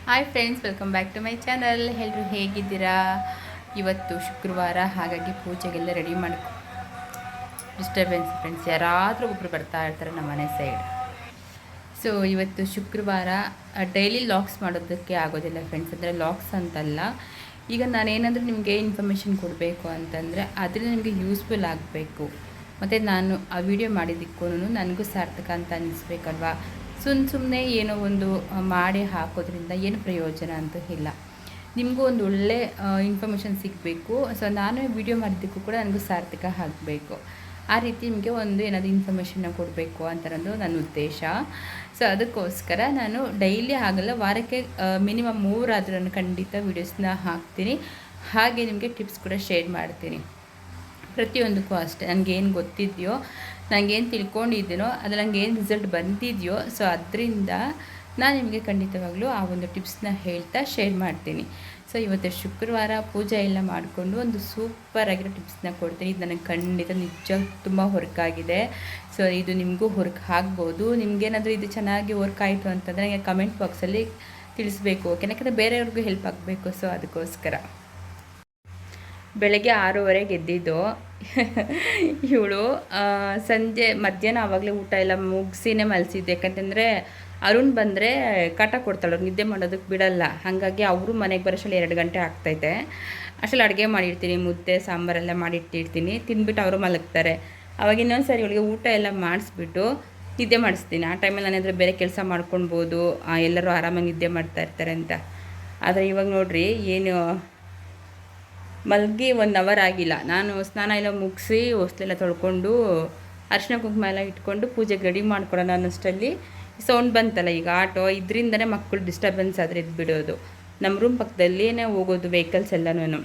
Hi friends, welcome back to my channel. ಎಲ್ಲರೂ ಹೇಗಿದ್ದೀರಾ? ಇವತ್ತು ಶುಕ್ರವಾರ, ಹಾಗಾಗಿ ಪೂಜೆಗೆಲ್ಲ ರೆಡಿ ಮಾಡ್ಕೊ. ಡಿಸ್ಟರ್ಬೆನ್ಸ್ ಫ್ರೆಂಡ್ಸ್, ಯಾರಾದರೂ ಒಬ್ಬರು ಬರ್ತಾ ಇರ್ತಾರೆ ನಮ್ಮ ಮನೆ ಸೈಡ್. ಸೊ ಇವತ್ತು ಶುಕ್ರವಾರ, ಡೈಲಿ ಲಾಕ್ಸ್ ಮಾಡೋದಕ್ಕೆ ಆಗೋದಿಲ್ಲ ಫ್ರೆಂಡ್ಸ್. ಅಂದರೆ ಲಾಕ್ಸ್ ಅಂತಲ್ಲ, ಈಗ ನಾನೇನಾದರೂ ನಿಮಗೆ ಇನ್ಫಾರ್ಮೇಷನ್ ಕೊಡಬೇಕು ಅಂತಂದರೆ ಅದರಿಂದ ನಿಮಗೆ ಯೂಸ್ಫುಲ್ ಆಗಬೇಕು. ಮತ್ತು ನಾನು ಆ ವಿಡಿಯೋ ಮಾಡಿದ್ದಕ್ಕೂ ನನಗೂ ಸಾರ್ಥಕ ಅಂತ ಅನ್ನಿಸ್ಬೇಕಲ್ವಾ. ಸುಮ್ಮನೆ ಏನೋ ಒಂದು ಮಾಡಿ ಹಾಕೋದ್ರಿಂದ ಏನು ಪ್ರಯೋಜನ ಅಂತೂ ಇಲ್ಲ. ನಿಮಗೂ ಒಂದು ಒಳ್ಳೆ ಇನ್ಫಾರ್ಮೇಷನ್ ಸಿಗಬೇಕು. ಸೊ ನಾನು ವಿಡಿಯೋ ಮಾಡಿದ್ದಕ್ಕೂ ಕೂಡ ನನಗೂ ಸಾರ್ಥಕ ಆಗಬೇಕು. ಆ ರೀತಿ ನಿಮಗೆ ಒಂದು ಏನಾದರೂ ಇನ್ಫಾರ್ಮೇಷನ್ನ ಕೊಡಬೇಕು ಅಂತ ಅನ್ನೋದು ನನ್ನ ಉದ್ದೇಶ. ಸೊ ಅದಕ್ಕೋಸ್ಕರ ನಾನು ಡೈಲಿ ಆಗಲ್ಲ, ವಾರಕ್ಕೆ ಮಿನಿಮಮ್ 3 ಆದರೂ ನಾನು ಖಂಡಿತ ವೀಡಿಯೋಸ್ನ ಹಾಕ್ತೀನಿ. ಹಾಗೆ ನಿಮಗೆ ಟಿಪ್ಸ್ ಕೂಡ ಶೇರ್ ಮಾಡ್ತೀನಿ. ಪ್ರತಿಯೊಂದಕ್ಕೂ ಅಷ್ಟೇ, ನನಗೇನು ಗೊತ್ತಿದೆಯೋ, ನನಗೇನು ತಿಳ್ಕೊಂಡಿದ್ದೀನೋ, ಅದು ನನಗೇನು ರಿಸಲ್ಟ್ ಬಂದಿದೆಯೋ, ಸೊ ಅದರಿಂದ ನಾನು ನಿಮಗೆ ಖಂಡಿತವಾಗ್ಲೂ ಆ ಒಂದು ಟಿಪ್ಸ್ನ ಹೇಳ್ತಾ ಶೇರ್ ಮಾಡ್ತೀನಿ. ಸೊ ಇವತ್ತು ಶುಕ್ರವಾರ ಪೂಜೆ ಎಲ್ಲ ಮಾಡಿಕೊಂಡು ಒಂದು ಸೂಪರಾಗಿರೋ ಟಿಪ್ಸ್ನ ಕೊಡ್ತೀನಿ. ಇದು ನನಗೆ ಖಂಡಿತ ನಿಜ ತುಂಬ ವರ್ಕಾಗಿದೆ. ಸೊ ಇದು ನಿಮಗೂ ವರ್ಕ್ ಆಗ್ಬೋದು. ನಿಮಗೇನಾದರೂ ಇದು ಚೆನ್ನಾಗಿ ವರ್ಕ್ ಆಯಿತು ಅಂತಂದರೆ ನನಗೆ ಕಮೆಂಟ್ ಬಾಕ್ಸಲ್ಲಿ ತಿಳಿಸ್ಬೇಕು. ಯಾಕೆಂದರೆ ಬೇರೆಯವ್ರಿಗೂ ಹೆಲ್ಪ್ ಆಗಬೇಕು. ಸೊ ಅದಕ್ಕೋಸ್ಕರ ಬೆಳಗ್ಗೆ 6:30ಗೆ ಎದ್ದಿದ್ದು. ಇವಳು ಸಂಜೆ ಮಧ್ಯಾಹ್ನ ಆವಾಗಲೇ ಊಟ ಎಲ್ಲ ಮುಗಿಸಿನೇ ಮಲಸಿದ್ದು. ಯಾಕಂತಂದರೆ ಅರುಣ್ ಬಂದರೆ ಕಾಟ ಕೊಡ್ತಾಳೆ, ಅವ್ರು ನಿದ್ದೆ ಮಾಡೋದಕ್ಕೆ ಬಿಡಲ್ಲ. ಹಾಗಾಗಿ ಅವರು ಮನೆಗೆ ಬರೋಷ್ಟರಲ್ಲಿ 2 ಗಂಟೆ ಆಗ್ತೈತೆ. ಅಷ್ಟರಲ್ಲಿ ಅಡುಗೆ ಮಾಡಿರ್ತೀನಿ, ಮುದ್ದೆ ಸಾಂಬಾರೆಲ್ಲ ಮಾಡಿಟ್ಟಿರ್ತೀನಿ. ತಿಂದ್ಬಿಟ್ಟು ಅವರು ಮಲಗ್ತಾರೆ. ಅವಾಗ ಇನ್ನೊಂದು ಸಾರಿ ಇವಳಿಗೆ ಊಟ ಎಲ್ಲ ಮಾಡಿಸ್ಬಿಟ್ಟು ನಿದ್ದೆ ಮಾಡಿಸ್ತೀನಿ. ಆ ಟೈಮಲ್ಲಿ ನಾನೇನಾದರೂ ಬೇರೆ ಕೆಲಸ ಮಾಡ್ಕೊಳ್ಬೋದು, ಎಲ್ಲರೂ ಆರಾಮಾಗಿ ನಿದ್ದೆ ಮಾಡ್ತಾ ಇರ್ತಾರೆ ಅಂತ. ಆದರೆ ಇವಾಗ ನೋಡಿರಿ, ಏನು ಮಲಗಿ 1 ಅವರ್ ಆಗಿಲ್ಲ. ನಾನು ಸ್ನಾನ ಎಲ್ಲ ಮುಗಿಸಿ ಹೊಸ್ಲೆಲ್ಲ ತೊಳ್ಕೊಂಡು ಅರಿಶಿನ ಕುಂಕುಮ ಎಲ್ಲ ಇಟ್ಕೊಂಡು ಪೂಜೆಗೆ ರೆಡಿ ಮಾಡ್ಕೊಡೋಣ ಅನ್ನೋಷ್ಟರಲ್ಲಿ ಸೌಂಡ್ ಬಂತಲ್ಲ. ಈಗ ಆಟೋ ಇದರಿಂದನೇ ಮಕ್ಕಳು ಡಿಸ್ಟರ್ಬೆನ್ಸ್ ಆದರೆ ಎದ್ಬಿಡೋದು. ನಮ್ಮ ರೂಮ್ ಪಕ್ಕದಲ್ಲಿಯೇ ಹೋಗೋದು ವೆಹಿಕಲ್ಸ್ ಎಲ್ಲನೂ.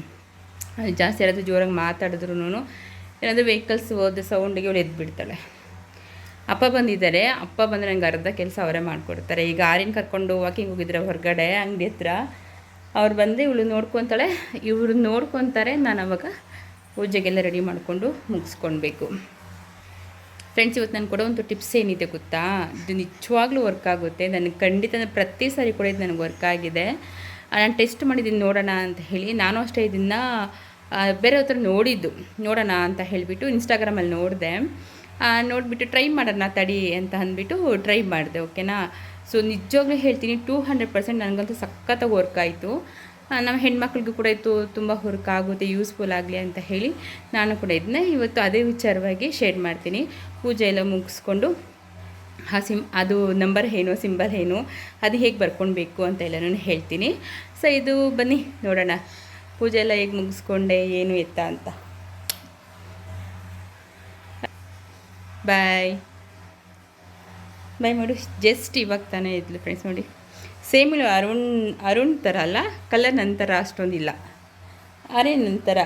ಜಾಸ್ತಿ ಯಾರಾದರೂ ಜೋರಾಗಿ ಮಾತಾಡಿದ್ರು ಏನಾದರೂ ವೆಹಿಕಲ್ಸ್ ಹೋದ ಸೌಂಡಿಗೆ ಇವಳು ಎದ್ಬಿಡ್ತಾಳೆ. ಅಪ್ಪ ಬಂದಿದ್ದಾರೆ. ಅಪ್ಪ ಬಂದರೆ ನನಗೆ ಅರ್ಧ ಕೆಲಸ ಅವರೇ ಮಾಡಿಕೊಡ್ತಾರೆ. ಈಗ ಆರಿನ ಕರ್ಕೊಂಡು ವಾಕಿಂಗ್ ಹೋಗಿದ್ರೆ ಹೊರಗಡೆ ಅಂಗಡಿ ಹತ್ರ, ಅವ್ರು ಬಂದು ಇವಳು ನೋಡ್ಕೊತಾಳೆ, ಇವರು ನೋಡ್ಕೊತಾರೆ. ನಾನು ಅವಾಗ ಪೂಜೆಗೆಲ್ಲ ರೆಡಿ ಮಾಡಿಕೊಂಡು ಮುಗಿಸ್ಕೊಳ್ಬೇಕು. ಫ್ರೆಂಡ್ಸ್, ಇವತ್ತು ನಾನು ಕೊಡೋ ಒಂದು ಟಿಪ್ಸ್ ಏನಿದೆ ಗೊತ್ತಾ? ಇದು ನಿಜವಾಗ್ಲೂ ವರ್ಕ್ ಆಗುತ್ತೆ. ನನಗೆ ಖಂಡಿತ ಪ್ರತಿ ಸಾರಿ ಕೂಡ ಇದು ನನಗೆ ವರ್ಕ್ ಆಗಿದೆ. ನಾನು ಟೆಸ್ಟ್ ಮಾಡಿದ್ದೀನಿ, ನೋಡೋಣ ಅಂತ ಹೇಳಿ. ನಾನು ಅಷ್ಟೇ ಇದನ್ನು ಬೇರೆ ಹತ್ರ ನೋಡೋಣ ಅಂತ ಹೇಳಿಬಿಟ್ಟು ಇನ್ಸ್ಟಾಗ್ರಾಮಲ್ಲಿ ನೋಡಿದೆ. ನೋಡಿಬಿಟ್ಟು ಟ್ರೈ ಮಾಡೋಣ ತಡಿ ಅಂತ ಅಂದ್ಬಿಟ್ಟು ಟ್ರೈ ಮಾಡಿದೆ. ಓಕೆನಾ? ಸೊ ನಿಜವಾಗ್ಲೂ ಹೇಳ್ತೀನಿ, 200% ನನಗಂತೂ ಸಖತ್ತಾಗಿ ವರ್ಕ್ ಆಯಿತು. ನಮ್ಮ ಹೆಣ್ಮಕ್ಳಿಗೂ ಕೂಡ ಇದು ತುಂಬ ವರ್ಕ್ ಆಗುತ್ತೆ, ಯೂಸ್ಫುಲ್ ಆಗಲಿ ಅಂತ ಹೇಳಿ ನಾನು ಕೂಡ ಇದನ್ನ ಇವತ್ತು ಅದೇ ವಿಚಾರವಾಗಿ ಶೇರ್ ಮಾಡ್ತೀನಿ. ಪೂಜೆ ಎಲ್ಲ ಮುಗಿಸ್ಕೊಂಡು ಅದು ನಂಬರ್ ಏನು, ಸಿಂಬಲ್ ಏನು, ಅದು ಹೇಗೆ ಬರ್ಕೊಳ್ಬೇಕು ಅಂತ ಎಲ್ಲನೂ ಹೇಳ್ತೀನಿ. ಸೊ ಇದು ಬನ್ನಿ ನೋಡೋಣ, ಪೂಜೆ ಎಲ್ಲ ಹೇಗೆ ಮುಗಿಸ್ಕೊಂಡೆ, ಏನು ಎತ್ತ ಅಂತ. ಬಾಯ್ ಮಾಡು. ಜಸ್ಟ್ ಇವಾಗ ತಾನೇ ಇದ್ಲು ಫ್ರೆಂಡ್ಸ್. ನೋಡಿ, ಸೇಮ್ ಇಲ್ಲ, ಅರುಣ್ ಥರ ಅಲ್ಲ, ಕಲರ್ ನಂತರ ಅಷ್ಟೊಂದಿಲ್ಲ, ಆರೇನು ನಂತರ.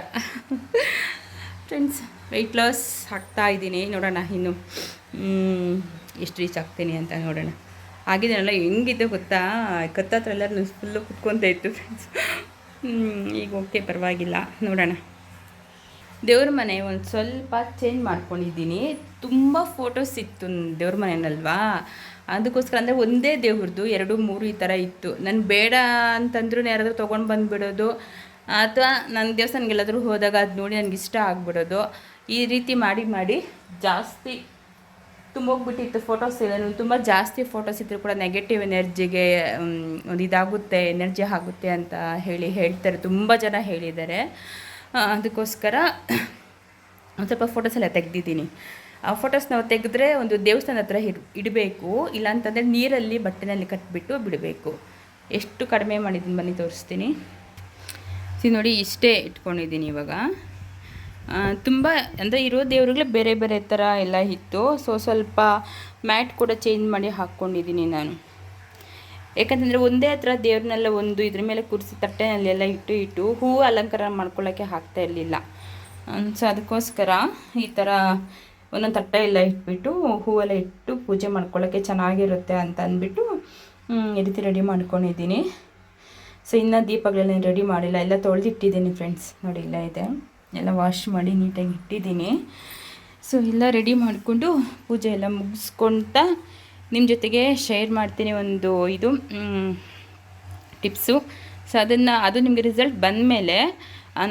ಫ್ರೆಂಡ್ಸ್, ವೆಯ್ಟ್ ಲಾಸ್ ಆಗ್ತಾಯಿದ್ದೀನಿ. ನೋಡೋಣ ಇನ್ನು ಎಷ್ಟು ರೀಚ್ ಆಗ್ತೀನಿ ಅಂತ ನೋಡೋಣ. ಆಗಿದ್ದೀನಲ್ಲ, ಹೆಂಗಿದೆ ಗೊತ್ತಾ? ಕತ್ತತ್ರ ಎಲ್ಲರೂ ಫುಲ್ಲು ಕುತ್ಕೊತ ಇತ್ತು ಫ್ರೆಂಡ್ಸ್. ಈಗ ಓಕೆ, ಪರವಾಗಿಲ್ಲ. ನೋಡೋಣ. ದೇವ್ರ ಮನೆ ಒಂದು ಸ್ವಲ್ಪ ಚೇಂಜ್ ಮಾಡ್ಕೊಂಡಿದ್ದೀನಿ. ತುಂಬ ಫೋಟೋಸ್ ಇತ್ತು ದೇವ್ರ ಮನೆಯಲ್ವಾ, ಅದಕ್ಕೋಸ್ಕರ. ಅಂದರೆ ಒಂದೇ ದೇವ್ರದ್ದು 2, 3 ಈ ಥರ ಇತ್ತು. ನಾನು ಬೇಡ ಅಂತಂದ್ರೂ ಯಾರಾದರೂ ತೊಗೊಂಡು ಬಂದುಬಿಡೋದು, ಅಥವಾ ನನ್ನ ದೇವಸ್ಥಾನಗೆಲ್ಲಾದರೂ ಹೋದಾಗ ಅದು ನೋಡಿ ನನಗೆ ಇಷ್ಟ ಆಗಿಬಿಡೋದು. ಈ ರೀತಿ ಮಾಡಿ ಜಾಸ್ತಿ ತುಂಬೋಗ್ಬಿಟ್ಟಿತ್ತು ಫೋಟೋಸ್ ಎಲ್ಲ. ತುಂಬ ಜಾಸ್ತಿ ಫೋಟೋಸ್ ಇದ್ದರೂ ಕೂಡ ನೆಗೆಟಿವ್ ಎನರ್ಜಿಗೆ ಒಂದು ಇದಾಗುತ್ತೆ, ಎನರ್ಜಿ ಆಗುತ್ತೆ ಅಂತ ಹೇಳ್ತಾರೆ. ತುಂಬ ಜನ ಹೇಳಿದ್ದಾರೆ. ಅದಕ್ಕೋಸ್ಕರ ಒಂದು ಸ್ವಲ್ಪ ಫೋಟೋಸ್ ಎಲ್ಲ ತೆಗೆದಿದ್ದೀನಿ. ಆ ಫೋಟೋಸ್ ನಾವು ತೆಗೆದ್ರೆ ಒಂದು ದೇವಸ್ಥಾನ ಹತ್ರ ಇಡಬೇಕು, ಇಲ್ಲಾಂತಂದರೆ ನೀರಲ್ಲಿ ಬಟ್ಟೆನಲ್ಲಿ ಕಟ್ಟಿಬಿಟ್ಟು ಬಿಡಬೇಕು. ಎಷ್ಟು ಕಡಿಮೆ ಮಾಡಿದ್ದೀನಿ ಬನ್ನಿ ತೋರಿಸ್ತೀನಿ. ನೋಡಿ, ಇಷ್ಟೇ ಇಟ್ಕೊಂಡಿದ್ದೀನಿ ಇವಾಗ. ತುಂಬ ಅಂದರೆ ಇರೋ ದೇವ್ರುಗಳೇ ಬೇರೆ ಬೇರೆ ಥರ ಎಲ್ಲ ಇತ್ತು. ಸೊ ಸ್ವಲ್ಪ ಮ್ಯಾಟ್ ಕೂಡ ಚೇಂಜ್ ಮಾಡಿ ಹಾಕ್ಕೊಂಡಿದ್ದೀನಿ ನಾನು. ಯಾಕಂತಂದರೆ ಒಂದೇ ಹತ್ರ ದೇವ್ರನ್ನೆಲ್ಲ ಒಂದು ಇದ್ರ ಮೇಲೆ ಕೂರಿಸಿ ತಟ್ಟೆನಲ್ಲೆಲ್ಲ ಇಟ್ಟು ಹೂವು ಅಲಂಕಾರ ಮಾಡ್ಕೊಳ್ಳೋಕ್ಕೆ ಆಗ್ತಾ ಇರಲಿಲ್ಲ. ಸೊ ಅದಕ್ಕೋಸ್ಕರ ಈ ಥರ ಒಂದೊಂದು ತಟ್ಟೆ ಎಲ್ಲ ಇಟ್ಬಿಟ್ಟು ಹೂವೆಲ್ಲ ಇಟ್ಟು ಪೂಜೆ ಮಾಡ್ಕೊಳ್ಳೋಕ್ಕೆ ಚೆನ್ನಾಗಿರುತ್ತೆ ಅಂತ ಅಂದ್ಬಿಟ್ಟು ಈ ರೀತಿ ರೆಡಿ ಮಾಡ್ಕೊಂಡಿದ್ದೀನಿ. ಸೊ ಇನ್ನು ದೀಪಗಳೆಲ್ಲ ರೆಡಿ ಮಾಡಿಲ್ಲ, ಎಲ್ಲ ತೊಳೆದಿಟ್ಟಿದ್ದೀನಿ ಫ್ರೆಂಡ್ಸ್. ನೋಡಿ, ಇಲ್ಲ ಇದೆ, ಎಲ್ಲ ವಾಶ್ ಮಾಡಿ ನೀಟಾಗಿ ಇಟ್ಟಿದ್ದೀನಿ. ಸೊ ಎಲ್ಲ ರೆಡಿ ಮಾಡಿಕೊಂಡು ಪೂಜೆ ಎಲ್ಲ ಮುಗಿಸ್ಕೊಳ್ತಾ ನಿಮ್ಮ ಜೊತೆಗೆ ಶೇರ್ ಮಾಡ್ತೀನಿ. ಒಂದು ಇದು ಟಿಪ್ಸು. ಸೊ ಅದು ನಿಮಗೆ ರಿಸಲ್ಟ್ ಬಂದಮೇಲೆ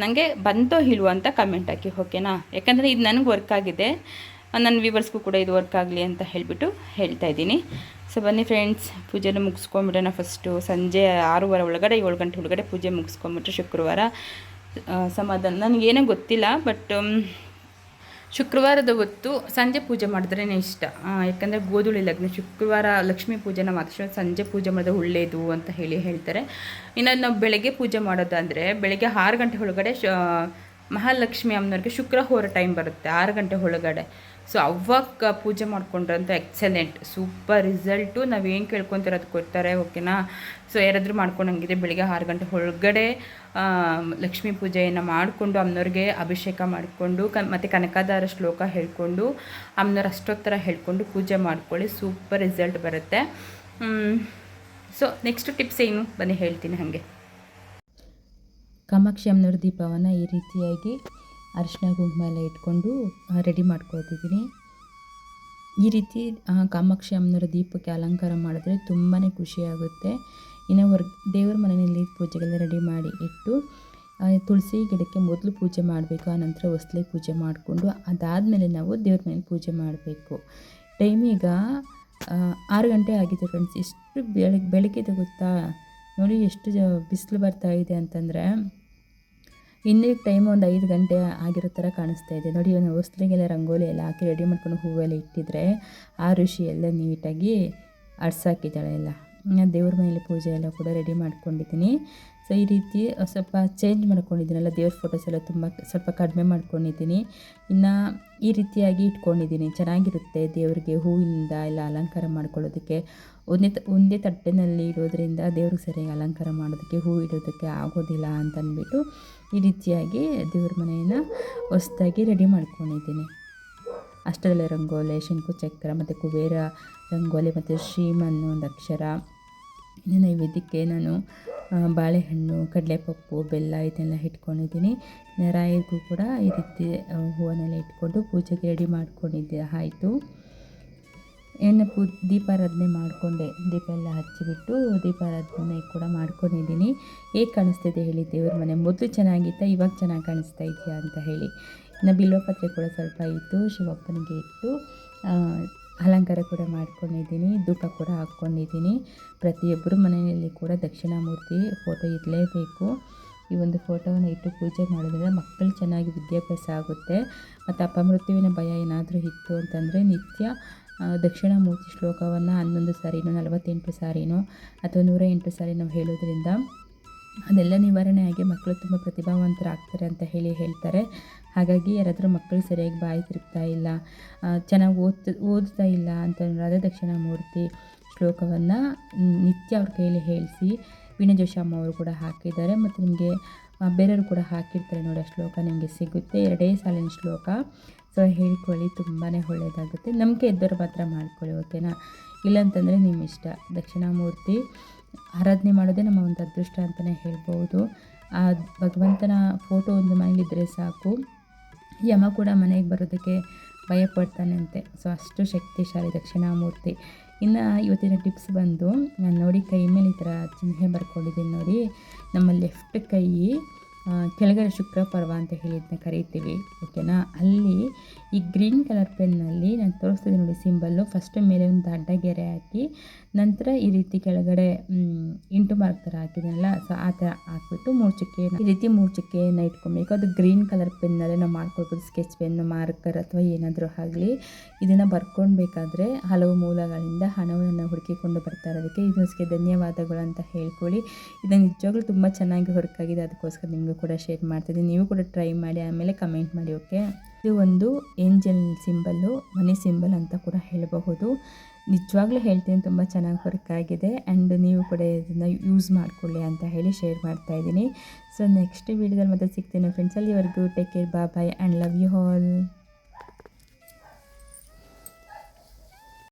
ನನಗೆ ಬಂತೋ ಇಲ್ವೋ ಅಂತ ಕಮೆಂಟ್ ಹಾಕಿ, ಓಕೆನಾ? ಯಾಕಂದರೆ ಇದು ನನಗೆ ವರ್ಕ್ ಆಗಿದೆ, ನನ್ನ ವ್ಯೂವರ್ಸ್ಗೂ ಕೂಡ ಇದು ವರ್ಕ್ ಆಗಲಿ ಅಂತ ಹೇಳಿಬಿಟ್ಟು ಹೇಳ್ತಾ ಇದ್ದೀನಿ. ಸೊ ಬನ್ನಿ ಫ್ರೆಂಡ್ಸ್, ಪೂಜೆನ ಮುಗಿಸ್ಕೊಂಬಿಡೋಣ. ಫಸ್ಟು ಸಂಜೆ 6:30 ಒಳಗಡೆ 7 ಗಂಟೆ ಒಳಗಡೆ ಪೂಜೆ ಮುಗಿಸ್ಕೊಂಬಿಟ್ರೆ ಶುಕ್ರವಾರ ಸಮಾಧಾನ. ನನಗೇನೋ ಗೊತ್ತಿಲ್ಲ, ಬಟ್ ಶುಕ್ರವಾರದ ಹೊತ್ತು ಸಂಜೆ ಪೂಜೆ ಮಾಡಿದ್ರೇ ಇಷ್ಟ. ಯಾಕಂದರೆ ಗೋಧೂಳಿ ಲಗ್ನ ಶುಕ್ರವಾರ ಲಕ್ಷ್ಮೀ ಪೂಜೆನ ಮಾತ್ರ ಸಂಜೆ ಪೂಜೆ ಮಾಡೋದು ಒಳ್ಳೆಯದು ಅಂತ ಹೇಳ್ತಾರೆ. ಇನ್ನು ನಾವು ಬೆಳಗ್ಗೆ ಪೂಜೆ ಮಾಡೋದಾದರೆ ಬೆಳಗ್ಗೆ 6 ಗಂಟೆ ಒಳಗಡೆ ಮಹಾಲಕ್ಷ್ಮಿ ಅಮ್ಮನವ್ರಿಗೆ ಶುಕ್ರ ಹೋರ ಟೈಮ್ ಬರುತ್ತೆ 6 ಗಂಟೆ ಒಳಗಡೆ. ಸೊ ಅವಾಗ ಪೂಜೆ ಮಾಡ್ಕೊಂಡ್ರಂತ ಎಕ್ಸಲೆಂಟ್ ಸೂಪರ್ ರಿಸಲ್ಟು. ನಾವೇನು ಕೇಳ್ಕೊತಾರೆ ಅದು ಕೊಡ್ತಾರೆ, ಓಕೆನಾ? ಸೊ ಯಾರಾದರೂ ಮಾಡ್ಕೊಂಡಂಗಿದೆ ಬೆಳಿಗ್ಗೆ 6 ಗಂಟೆ ಒಳಗಡೆ ಲಕ್ಷ್ಮೀ ಪೂಜೆಯನ್ನು ಮಾಡಿಕೊಂಡು ಅಮ್ಮನವ್ರಿಗೆ ಅಭಿಷೇಕ ಮಾಡಿಕೊಂಡು ಮತ್ತು ಕನಕದಾರ ಶ್ಲೋಕ ಹೇಳ್ಕೊಂಡು ಅಮ್ಮನವ್ರ ಅಷ್ಟೋತ್ತರ ಹೇಳ್ಕೊಂಡು ಪೂಜೆ ಮಾಡ್ಕೊಳ್ಳಿ, ಸೂಪರ್ ರಿಸಲ್ಟ್ ಬರುತ್ತೆ. ಸೊ ನೆಕ್ಸ್ಟ್ ಟಿಪ್ಸ್ ಏನು ಬನ್ನಿ ಹೇಳ್ತೀನಿ. ಹಾಗೆ ಕಾಮಾಕ್ಷಿ ಅಮ್ಮನವ್ರ ದೀಪವನ್ನು ಈ ರೀತಿಯಾಗಿ ಅರಿಶಿನ ಕುಂಕುಮ ಎಲ್ಲ ಇಟ್ಕೊಂಡು ರೆಡಿ ಮಾಡ್ಕೊತಿದ್ದೀನಿ. ಈ ರೀತಿ ಕಾಮಾಕ್ಷಿ ಅಮ್ಮನವರ ದೀಪಕ್ಕೆ ಅಲಂಕಾರ ಮಾಡಿದ್ರೆ ತುಂಬಾ ಖುಷಿಯಾಗುತ್ತೆ. ಇನ್ನು ದೇವ್ರ ಮನೆಯಲ್ಲಿ ಪೂಜೆಗೆಲ್ಲ ರೆಡಿ ಮಾಡಿ ಇಟ್ಟು ತುಳಸಿ ಗಿಡಕ್ಕೆ ಮೊದಲು ಪೂಜೆ ಮಾಡಬೇಕು, ಆನಂತರ ಹೊಸ್ಲೆ ಪೂಜೆ ಮಾಡಿಕೊಂಡು ಅದಾದಮೇಲೆ ನಾವು ದೇವ್ರ ಮನೇಲಿ ಪೂಜೆ ಮಾಡಬೇಕು. ಟೈಮ್ ಈಗ 6 ಗಂಟೆ ಆಗಿದೆ ಫ್ರೆಂಡ್ಸ್. ಎಷ್ಟು ಬೆಳಗ್ಗೆ ಗೊತ್ತಾ? ನೋಡಿ ಎಷ್ಟು ಬಿಸಿಲು ಬರ್ತಾ ಇದೆ ಅಂತಂದರೆ ಇನ್ನೂ ಟೈಮ್ ಒಂದು 5 ಗಂಟೆ ಆಗಿರೋ ಥರ ಕಾಣಿಸ್ತಾ ಇದೆ. ನೋಡಿ, ಹೊಸ್ಲಿಗೆಲ್ಲ ರಂಗೋಲಿ ಎಲ್ಲ ಹಾಕಿ ರೆಡಿ ಮಾಡ್ಕೊಂಡು ಹೂವೆಲ್ಲ ಇಟ್ಟಿದ್ರೆ ಆ ಋಷಿ ಎಲ್ಲ ನೀಟಾಗಿ ಅಡ್ಸಾಕಿದ್ದಾಳೆ ಎಲ್ಲ. ದೇವ್ರ ಮನೇಲಿ ಪೂಜೆ ಎಲ್ಲ ಕೂಡ ರೆಡಿ ಮಾಡ್ಕೊಂಡಿದ್ದೀನಿ. ಸೊ ಈ ರೀತಿ ಸ್ವಲ್ಪ ಚೇಂಜ್ ಮಾಡ್ಕೊಂಡಿದ್ದೀನಲ್ಲ, ದೇವ್ರ ಫೋಟೋಸ್ ಎಲ್ಲ ಸ್ವಲ್ಪ ಕಡಿಮೆ ಮಾಡ್ಕೊಂಡಿದ್ದೀನಿ. ಇನ್ನು ಈ ರೀತಿಯಾಗಿ ಇಟ್ಕೊಂಡಿದ್ದೀನಿ, ಚೆನ್ನಾಗಿರುತ್ತೆ ದೇವ್ರಿಗೆ ಹೂವಿನಿಂದ ಎಲ್ಲ ಅಲಂಕಾರ ಮಾಡ್ಕೊಳ್ಳೋದಕ್ಕೆ. ಒಂದೇ ತಟ್ಟೆನಲ್ಲಿ ಇಡೋದ್ರಿಂದ ದೇವ್ರಿಗೆ ಸರಿಯಾಗಿ ಅಲಂಕಾರ ಮಾಡೋದಕ್ಕೆ ಹೂ ಇಡೋದಕ್ಕೆ ಆಗೋದಿಲ್ಲ ಅಂತಂದ್ಬಿಟ್ಟು ಈ ರೀತಿಯಾಗಿ ದೇವ್ರ ಮನೆಯನ್ನು ಹೊಸದಾಗಿ ರೆಡಿ ಮಾಡ್ಕೊಂಡಿದ್ದೀನಿ. ಅಷ್ಟರಲ್ಲೇ ರಂಗೋಲಿ, ಶಂಕು ಚಕ್ರ ಮತ್ತು ಕುಬೇರ ರಂಗೋಲಿ ಮತ್ತು ಶ್ರೀಮನ್ನು ಒಂದು ಅಕ್ಷರ. ಇನ್ನು ನೈವೇದ್ಯಕ್ಕೆ ನಾನು ಬಾಳೆಹಣ್ಣು, ಕಡಲೆಪಪ್ಪು, ಬೆಲ್ಲ ಇದನ್ನೆಲ್ಲ ಇಟ್ಕೊಂಡಿದ್ದೀನಿ. ರಾಯರಿಗೂ ಕೂಡ ಈ ರೀತಿ ಹೂವನ್ನೆಲ್ಲ ಇಟ್ಕೊಂಡು ಪೂಜೆಗೆ ರೆಡಿ ಮಾಡ್ಕೊಂಡಿದ್ದೆ ಆಯಿತು. ಏನು ದೀಪಾರಾಧನೆ ಮಾಡಿಕೊಂಡೆ, ದೀಪ ಎಲ್ಲ ಹಚ್ಚಿಬಿಟ್ಟು ದೀಪಾರಾಧನೆ ಕೂಡ ಮಾಡ್ಕೊಂಡಿದ್ದೀನಿ. ಹೇಗೆ ಕಾಣಿಸ್ತಿದೆ ಹೇಳಿ ದೇವ್ರ ಮನೆ? ಮೊದಲು ಚೆನ್ನಾಗಿತ್ತ, ಇವಾಗ ಚೆನ್ನಾಗಿ ಕಾಣಿಸ್ತಾ ಇದೆಯಾ ಅಂತ ಹೇಳಿ. ಇನ್ನು ಬಿಲ್ವಪತ್ರೆ ಕೂಡ ಸ್ವಲ್ಪ ಇತ್ತು, ಶಿವಪ್ಪನಿಗೆ ಇಟ್ಟು ಅಲಂಕಾರ ಕೂಡ ಮಾಡ್ಕೊಂಡಿದ್ದೀನಿ. ಧೂಪ ಕೂಡ ಹಾಕ್ಕೊಂಡಿದ್ದೀನಿ. ಪ್ರತಿಯೊಬ್ಬರ ಮನೆಯಲ್ಲಿ ಕೂಡ ದಕ್ಷಿಣಾಮೂರ್ತಿ ಫೋಟೋ ಇರಲೇಬೇಕು. ಈ ಒಂದು ಫೋಟೋವನ್ನು ಇಟ್ಟು ಪೂಜೆ ಮಾಡೋದ್ರಿಂದ ಮಕ್ಕಳು ಚೆನ್ನಾಗಿ ವಿದ್ಯಾಭ್ಯಾಸ ಆಗುತ್ತೆ. ಮತ್ತು ಅಪಮೃತ್ಯುವಿನ ಭಯ ಏನಾದರೂ ಇತ್ತು ಅಂತಂದರೆ ನಿತ್ಯ ದಕ್ಷಿಣಾಮೂರ್ತಿ ಶ್ಲೋಕವನ್ನು 11 ಸಾರಿನೋ 48 ಸಾರಿನೋ ಅಥವಾ 108 ಸಾರಿ ನಾವು ಹೇಳೋದ್ರಿಂದ ಅದೆಲ್ಲ ನಿವಾರಣೆ ಆಗಿ ಮಕ್ಕಳು ತುಂಬ ಪ್ರತಿಭಾವಂತರಾಗ್ತಾರೆ ಅಂತ ಹೇಳ್ತಾರೆ. ಹಾಗಾಗಿ ಯಾರಾದರೂ ಮಕ್ಕಳು ಸರಿಯಾಗಿ ಬಾಯಿ ತಿರುಗ್ತಾ ಇಲ್ಲ, ಚೆನ್ನಾಗಿ ಓದ್ತಾ ಇಲ್ಲ ಅಂತಂದ್ರೆ ದಕ್ಷಿಣಾಮೂರ್ತಿ ಶ್ಲೋಕವನ್ನು ನಿತ್ಯ ಅವ್ರ ಕೈಯಲ್ಲಿ ಹೇಳಿಸಿ, ವೀಣಾ ಜೋಶಿ ಅಮ್ಮ ಅವರು ಕೂಡ ಹಾಕಿದ್ದಾರೆ ಮತ್ತು ನಿಮಗೆ ಬೇರೆಯವರು ಕೂಡ ಹಾಕಿರ್ತಾರೆ ನೋಡಿ. ಆ ಶ್ಲೋಕ ನಿಮಗೆ ಸಿಗುತ್ತೆ, 2 ಸಾಲಿನ ಶ್ಲೋಕ. ಸೊ ಹೇಳ್ಕೊಳ್ಳಿ, ತುಂಬಾ ಒಳ್ಳೆಯದಾಗುತ್ತೆ. ನಂಬಿಕೆ ಇದ್ದವರು ಮಾತ್ರ ಮಾಡ್ಕೊಳ್ಳಿ, ಓಕೆನಾ? ಇಲ್ಲಾಂತಂದರೆ ನಿಮ್ಮ ಇಷ್ಟ. ದಕ್ಷಿಣಾಮೂರ್ತಿ ಆರಾಧನೆ ಮಾಡೋದೇ ನಮ್ಮ ಒಂದು ಅದೃಷ್ಟ ಅಂತಲೇ ಹೇಳ್ಬೋದು. ಆ ಭಗವಂತನ ಫೋಟೋ ಒಂದು ಮನೇಲಿದ್ದರೆ ಸಾಕು, ಯಮ ಕೂಡ ಮನೆಗೆ ಬರೋದಕ್ಕೆ ಭಯಪಡ್ತಾನಂತೆ. ಸೊ ಅಷ್ಟು ಶಕ್ತಿಶಾಲಿ ದಕ್ಷಿಣಾಮೂರ್ತಿ. ಇನ್ನು ಇವತ್ತಿನ ಟಿಪ್ಸ್ ಬಂದು, ನಾನು ನೋಡಿ ಕೈ ಮೇಲೆ ಈ ಥರ ಚಿಹ್ನೆ ಬರ್ಕೊಂಡಿದ್ದೀನಿ ನೋಡಿ. ನಮ್ಮ ಲೆಫ್ಟ್ ಕೈ ಕೆಳಗಡೆ ಶುಕ್ರ ಪರ್ವ ಅಂತ ಹೇಳಿದ್ನ ಕರಿತೀವಿ, ಓಕೆನಾ? ಅಲ್ಲಿ ಈ ಗ್ರೀನ್ ಕಲರ್ ಪೆನ್ನಲ್ಲಿ ನಾನು ತೋರಿಸ್ತಿದ್ದೀನಿ ನೋಡಿ ಸಿಂಬಲ್ಲು. ಫಸ್ಟ್ ಮೇಲೆ ಒಂದು ಅಡ್ಡ ಗೆರೆ ಹಾಕಿ ನಂತರ ಈ ರೀತಿ ಕೆಳಗಡೆ ಇಂಟು ಮಾರ್ಕ್ ಥರ ಹಾಕಿದ್ನಲ್ಲ, ಸೊ ಆ ಥರ ಹಾಕ್ಬಿಟ್ಟು 3 ಚುಕ್ಕೆನ ಈ ರೀತಿ 3 ಚುಕ್ಕೆಯನ್ನು ಇಟ್ಕೊಬೇಕು. ಅದು ಗ್ರೀನ್ ಕಲರ್ ಪೆನ್ನಲ್ಲೇ ನಾವು ಮಾಡ್ಕೊಳ್ಬೋದು, ಸ್ಕೆಚ್ ಪೆನ್ನು, ಮಾರ್ಕರ್ ಅಥವಾ ಏನಾದರೂ ಆಗಲಿ. ಇದನ್ನು ಬರ್ಕೊಳ್ಬೇಕಾದ್ರೆ ಹಲವು ಮೂಲಗಳಿಂದ ಹಣವನ್ನು ಹುಡುಕಿಕೊಂಡು ಬರ್ತಾ ಇರೋದಕ್ಕೆ ಇದಕ್ಕೆ ಧನ್ಯವಾದಗಳು ಅಂತ ಹೇಳ್ಕೊಳ್ಳಿ. ಇದು ನಿಜವಾಗ್ಲೂ ತುಂಬ ಚೆನ್ನಾಗಿ ವರ್ಕ್ ಆಗಿದೆ, ಅದಕ್ಕೋಸ್ಕರ ನಿಮಗೂ ಕೂಡ ಶೇರ್ ಮಾಡ್ತಿದ್ದೀನಿ. ನೀವು ಕೂಡ ಟ್ರೈ ಮಾಡಿ, ಆಮೇಲೆ ಕಮೆಂಟ್ ಮಾಡಿ, ಓಕೆ? ಇದು ಒಂದು ಏಂಜಲ್ ಸಿಂಬಲ್ಲು, ಮನಿ ಸಿಂಬಲ್ ಅಂತ ಕೂಡ ಹೇಳಬಹುದು. ನಿಜವಾಗ್ಲೂ ಹೇಳ್ತೀನಿ, ತುಂಬ ಚೆನ್ನಾಗಿ ವರ್ಕ್ ಆಗಿದೆ. ಆ್ಯಂಡ್ ನೀವು ಕೂಡ ಇದನ್ನು ಯೂಸ್ ಮಾಡಿಕೊಳ್ಳಿ ಅಂತ ಹೇಳಿ ಶೇರ್ ಮಾಡ್ತಾಯಿದ್ದೀನಿ. ಸೊ ನೆಕ್ಸ್ಟ್ ವೀಡಿಯೋದಲ್ಲಿ ಮತ್ತೆ ಸಿಗ್ತೀನಿ ಫ್ರೆಂಡ್ಸ್. ಅಲ್ಲಿವರೆಗೂ take care, bye and love you all.